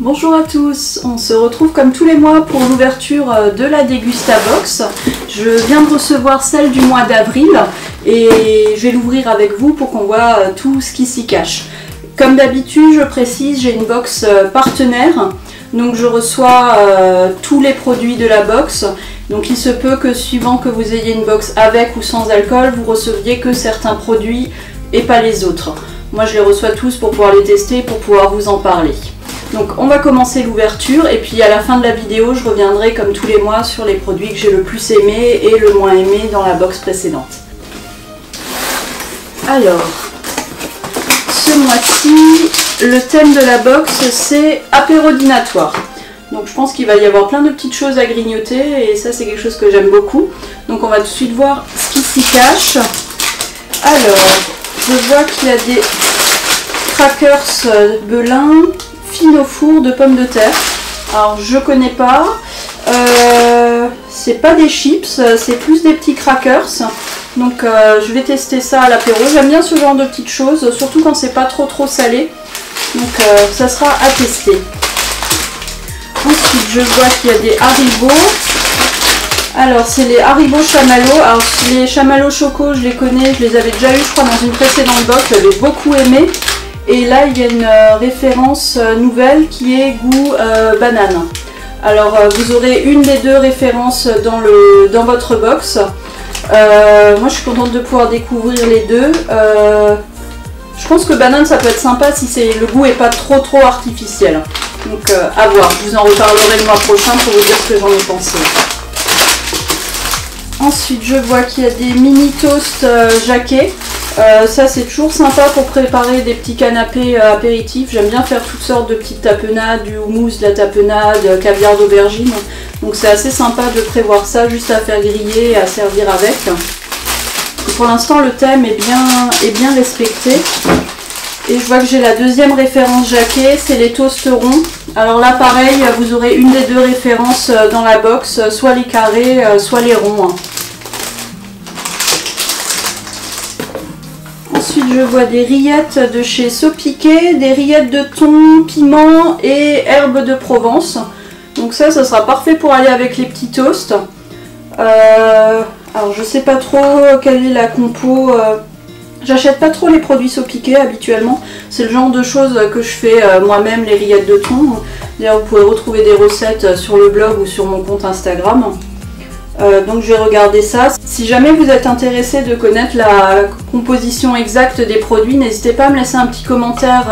Bonjour à tous, on se retrouve comme tous les mois pour l'ouverture de la Dégustabox. Je viens de recevoir celle du mois d'avril et je vais l'ouvrir avec vous pour qu'on voit tout ce qui s'y cache. Comme d'habitude, je précise, j'ai une box partenaire, donc je reçois tous les produits de la box. Donc il se peut que suivant que vous ayez une box avec ou sans alcool, vous receviez que certains produits et pas les autres. Moi je les reçois tous pour pouvoir les tester, pour pouvoir vous en parler. Donc on va commencer l'ouverture et puis à la fin de la vidéo je reviendrai comme tous les mois sur les produits que j'ai le plus aimé et le moins aimé dans la box précédente. Alors, ce mois-ci, le thème de la box c'est apérodinatoire. Donc je pense qu'il va y avoir plein de petites choses à grignoter et ça c'est quelque chose que j'aime beaucoup. Donc on va tout de suite voir ce qui s'y cache. Alors, je vois qu'il y a des crackers Belin fines au four de pommes de terre. Alors je connais pas, c'est pas des chips, c'est plus des petits crackers. Donc je vais tester ça à l'apéro. J'aime bien ce genre de petites choses, surtout quand c'est pas trop salé. Donc ça sera à tester. Ensuite je vois qu'il y a des Haribo. Alors c'est les Haribo chamallows. Alors les chamallows choco je les connais, je les avais déjà eu je crois dans une précédente box, j'avais beaucoup aimé. Et là il y a une référence nouvelle qui est goût banane. Alors vous aurez une des deux références dans votre box. Moi je suis contente de pouvoir découvrir les deux. Je pense que banane ça peut être sympa si le goût est pas trop artificiel. Donc à voir, je vous en reparlerai le mois prochain pour vous dire ce que j'en ai pensé. Ensuite je vois qu'il y a des mini toasts Jacquet. Ça c'est toujours sympa pour préparer des petits canapés apéritifs. J'aime bien faire toutes sortes de petites tapenades, du houmous, de la tapenade, caviar d'aubergine. Donc c'est assez sympa de prévoir ça juste à faire griller et à servir avec. Et pour l'instant le thème est bien respecté. Et je vois que j'ai la deuxième référence Jacquet, c'est les toasts ronds. Alors là pareil, vous aurez une des deux références dans la box, soit les carrés, soit les ronds. Ensuite je vois des rillettes de chez Sopiquet, des rillettes de thon, piment et herbes de Provence. Donc ça sera parfait pour aller avec les petits toasts. Alors je sais pas trop quelle est la compo. J'achète pas trop les produits Sopiquet habituellement. C'est le genre de choses que je fais moi-même, les rillettes de thon. D'ailleurs vous pouvez retrouver des recettes sur le blog ou sur mon compte Instagram. Donc je vais regarder ça. Si jamais vous êtes intéressé de connaître la composition exacte des produits, n'hésitez pas à me laisser un petit commentaire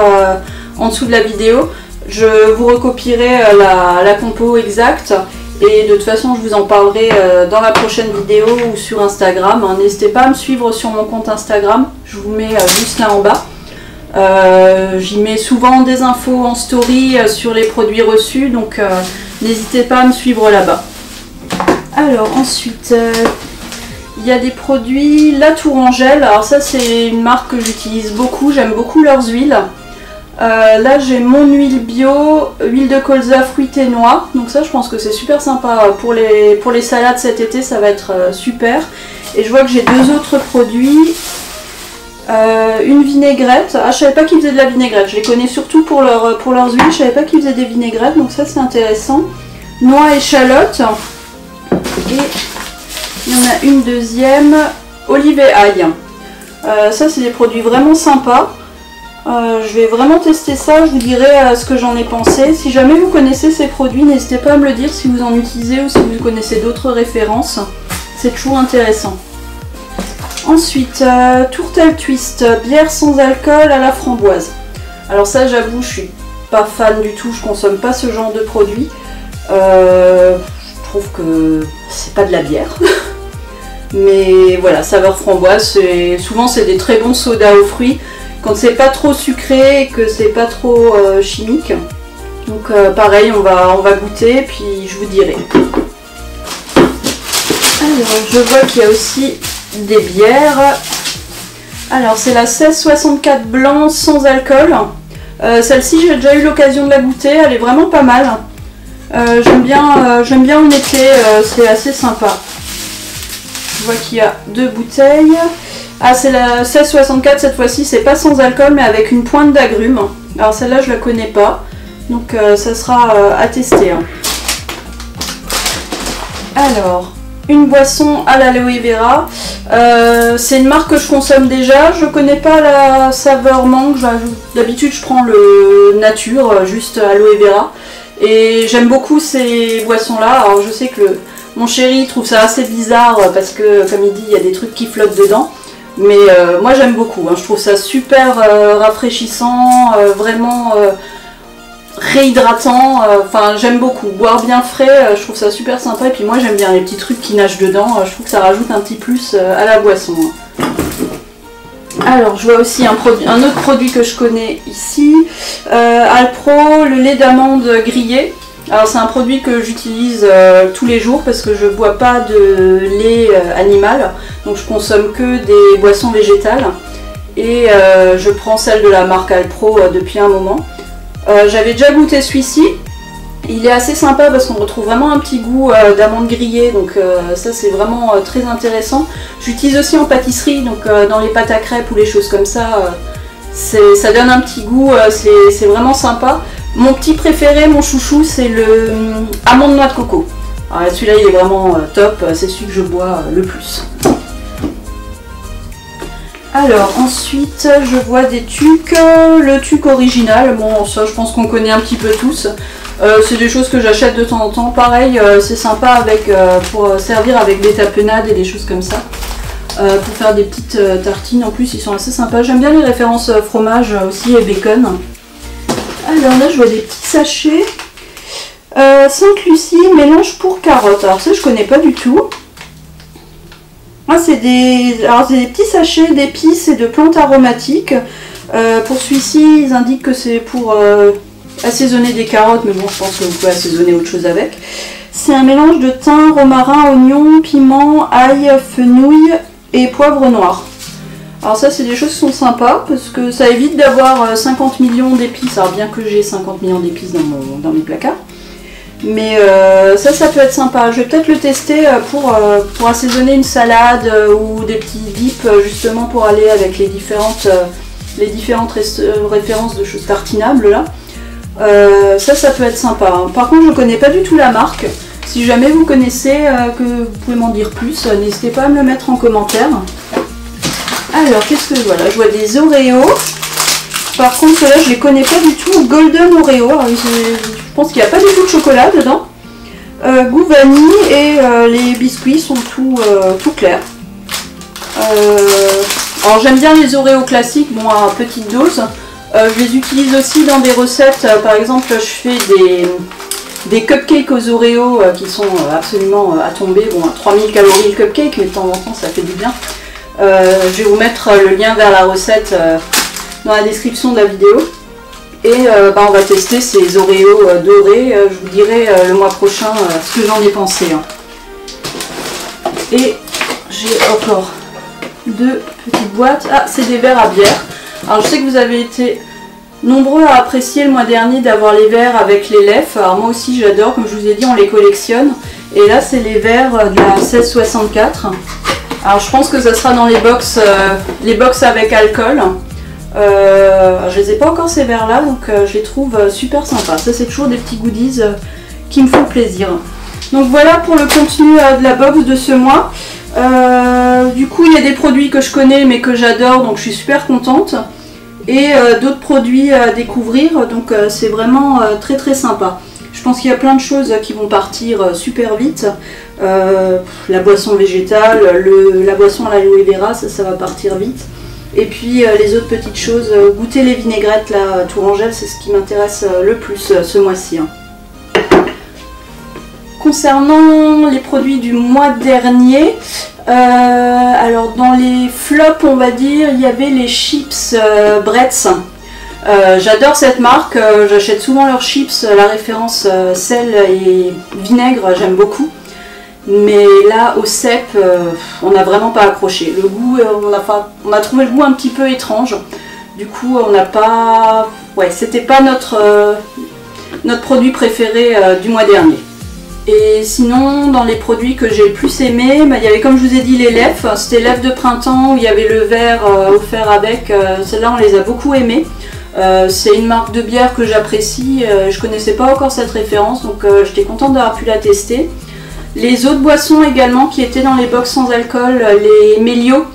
en dessous de la vidéo. Je vous recopierai la compo exacte et de toute façon je vous en parlerai dans la prochaine vidéo ou sur Instagram. N'hésitez pas à me suivre sur mon compte Instagram, je vous mets juste là en bas. J'y mets souvent des infos en story sur les produits reçus, donc n'hésitez pas à me suivre là-bas. Alors ensuite, il y a des produits La Tourangelle. Alors ça c'est une marque que j'utilise beaucoup, j'aime beaucoup leurs huiles. Là j'ai mon huile bio, huile de colza fruitée noix. Donc ça je pense que c'est super sympa pour les salades cet été, ça va être super. Et je vois que j'ai deux autres produits. Une vinaigrette. Ah je savais pas qu'ils faisaient de la vinaigrette, je les connais surtout pour leurs huiles, je savais pas qu'ils faisaient des vinaigrettes, donc ça c'est intéressant. Noix échalote. Et il y en a une deuxième, olive et ail. Ça c'est des produits vraiment sympas. Je vais vraiment tester ça, je vous dirai ce que j'en ai pensé. Si jamais vous connaissez ces produits, n'hésitez pas à me le dire si vous en utilisez ou si vous connaissez d'autres références. C'est toujours intéressant. Ensuite, Tourtel Twist, bière sans alcool à la framboise. Alors ça j'avoue, je suis pas fan du tout, je consomme pas ce genre de produit. Je trouve que c'est pas de la bière. Mais voilà, saveur framboise, souvent c'est des très bons sodas aux fruits. Quand c'est pas trop sucré et que c'est pas trop chimique. Donc pareil, on va goûter puis je vous dirai. Alors je vois qu'il y a aussi des bières. Alors c'est la 1664 blanc sans alcool. Celle-ci j'ai déjà eu l'occasion de la goûter, elle est vraiment pas mal. J'aime bien en été, c'est assez sympa. Je vois qu'il y a deux bouteilles. Ah, c'est la 1664 cette fois-ci, c'est pas sans alcool mais avec une pointe d'agrumes. Alors celle-là je la connais pas. Donc ça sera à tester. Hein. Alors, une boisson à l'aloe vera. C'est une marque que je consomme déjà. Je connais pas la saveur mangue. D'habitude, je prends le nature, juste aloe vera. Et j'aime beaucoup ces boissons-là. Alors, je sais que mon chéri trouve ça assez bizarre parce que, comme il dit, il y a des trucs qui flottent dedans. Mais moi, j'aime beaucoup. Hein. Je trouve ça super rafraîchissant, vraiment réhydratant. Enfin, j'aime beaucoup. Boire bien frais, je trouve ça super sympa. Et puis moi, j'aime bien les petits trucs qui nagent dedans. Je trouve que ça rajoute un petit plus à la boisson. Hein. Alors, je vois aussi un autre produit que je connais ici. Alpro, le lait d'amande grillé. Alors, c'est un produit que j'utilise tous les jours parce que je ne bois pas de lait animal. Donc, je consomme que des boissons végétales. Et je prends celle de la marque Alpro depuis un moment. J'avais déjà goûté celui-ci. Il est assez sympa parce qu'on retrouve vraiment un petit goût d'amande grillée. Donc, ça, c'est vraiment très intéressant. J'utilise aussi en pâtisserie. Donc, dans les pâtes à crêpes ou les choses comme ça, ça donne un petit goût. C'est vraiment sympa. Mon petit préféré, mon chouchou, c'est le amande noix de coco. Celui-là, il est vraiment top. C'est celui que je bois le plus. Alors, ensuite, je vois des tucs. Le tuc original, bon, ça, je pense qu'on connaît un petit peu tous. C'est des choses que j'achète de temps en temps. Pareil, c'est sympa pour servir avec des tapenades et des choses comme ça. Pour faire des petites tartines, en plus, ils sont assez sympas. J'aime bien les références fromage aussi et bacon. Alors là, je vois des petits sachets. Sainte-Lucie, mélange pour carottes. Alors ça, je connais pas du tout. C'est des petits sachets d'épices et de plantes aromatiques. Pour celui-ci, ils indiquent que c'est pour assaisonner des carottes, mais bon, je pense que vous pouvez assaisonner autre chose avec. C'est un mélange de thym, romarin, oignon, piment, ail, fenouil et poivre noir. Alors ça, c'est des choses qui sont sympas parce que ça évite d'avoir 50 millions d'épices. Alors bien que j'ai 50 millions d'épices dans mes placards. Mais ça peut être sympa. Je vais peut-être le tester pour assaisonner une salade ou des petits dips justement pour aller avec les différentes références de choses tartinables là. Ça peut être sympa. Par contre, je ne connais pas du tout la marque. Si jamais vous connaissez, que vous pouvez m'en dire plus, n'hésitez pas à me le mettre en commentaire. Alors, qu'est-ce que je vois là? Je vois des Oreos. Par contre, là, je les connais pas du tout. Golden Oreo. Alors, je pense qu'il n'y a pas du tout de chocolat dedans. Goût vanille et les biscuits sont tout clairs. Alors, j'aime bien les Oreos classiques, bon, à petite dose. Je les utilise aussi dans des recettes. Par exemple, je fais des cupcakes aux Oreos qui sont absolument à tomber. Bon, à 3000 calories le cupcake, mais de temps en temps, ça fait du bien. Je vais vous mettre le lien vers la recette dans la description de la vidéo. Et on va tester ces Oreos dorés. Je vous dirai le mois prochain ce que j'en ai pensé. Hein. Et j'ai encore deux petites boîtes. Ah, c'est des verres à bière. Alors je sais que vous avez été nombreux à apprécier le mois dernier d'avoir les verres avec les lèvres. Alors moi aussi j'adore, comme je vous ai dit, on les collectionne. Et là c'est les verres de la 1664. Alors je pense que ça sera dans les box avec alcool. Je les ai pas encore ces verres là, donc je les trouve super sympas. Ça c'est toujours des petits goodies qui me font plaisir. Donc voilà pour le contenu de la box de ce mois. Du coup il y a des produits que je connais mais que j'adore, donc je suis super contente. Et d'autres produits à découvrir, donc c'est vraiment très très sympa. Je pense qu'il y a plein de choses qui vont partir super vite. La boisson végétale, la boisson à l'aloe vera, ça va partir vite. Et puis les autres petites choses, goûter les vinaigrettes là, Tourangelle, c'est ce qui m'intéresse le plus ce mois-ci. Hein. Concernant les produits du mois dernier, alors dans les flops on va dire, il y avait les chips Bretz. J'adore cette marque, j'achète souvent leurs chips, la référence sel et vinaigre, j'aime beaucoup. Mais là au cèpe, on n'a vraiment pas accroché. Le goût, on a trouvé le goût un petit peu étrange. Du coup on n'a pas... Ouais, c'était pas notre produit préféré du mois dernier. Et sinon, dans les produits que j'ai le plus aimé, il y avait, comme je vous ai dit, les lèvres. C'était lèvres de printemps où il y avait le verre offert avec. Celles-là, on les a beaucoup aimées. C'est une marque de bière que j'apprécie, je connaissais pas encore cette référence, donc j'étais contente d'avoir pu la tester. Les autres boissons également qui étaient dans les box sans alcool, les Mélio,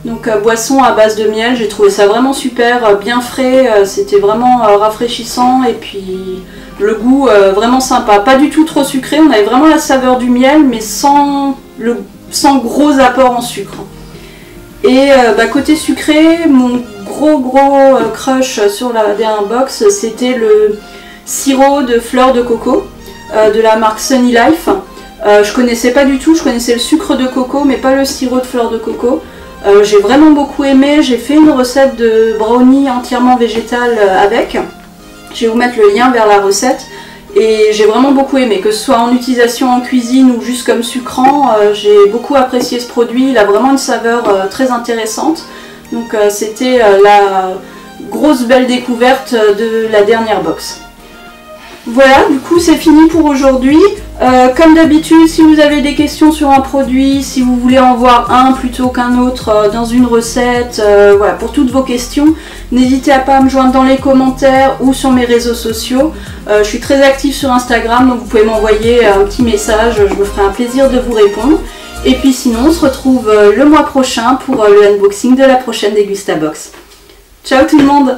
donc boissons à base de miel, j'ai trouvé ça vraiment super, bien frais, c'était vraiment rafraîchissant et puis le goût vraiment sympa, pas du tout trop sucré, on avait vraiment la saveur du miel mais sans gros apport en sucre. Et côté sucré, mon gros crush sur la dernière box, c'était le sirop de fleurs de coco de la marque Sunny Life. Je connaissais pas du tout, je connaissais le sucre de coco mais pas le sirop de fleurs de coco. J'ai vraiment beaucoup aimé, j'ai fait une recette de brownie entièrement végétal avec. Je vais vous mettre le lien vers la recette. Et j'ai vraiment beaucoup aimé, que ce soit en utilisation en cuisine ou juste comme sucrant, j'ai beaucoup apprécié ce produit, il a vraiment une saveur très intéressante. Donc c'était la grosse belle découverte de la dernière box. Voilà, du coup c'est fini pour aujourd'hui. Comme d'habitude, si vous avez des questions sur un produit, si vous voulez en voir un plutôt qu'un autre dans une recette, voilà, pour toutes vos questions, n'hésitez pas à me joindre dans les commentaires ou sur mes réseaux sociaux. Je suis très active sur Instagram, donc vous pouvez m'envoyer un petit message, je me ferai un plaisir de vous répondre. Et puis sinon, on se retrouve le mois prochain pour le unboxing de la prochaine Degustabox. Ciao tout le monde!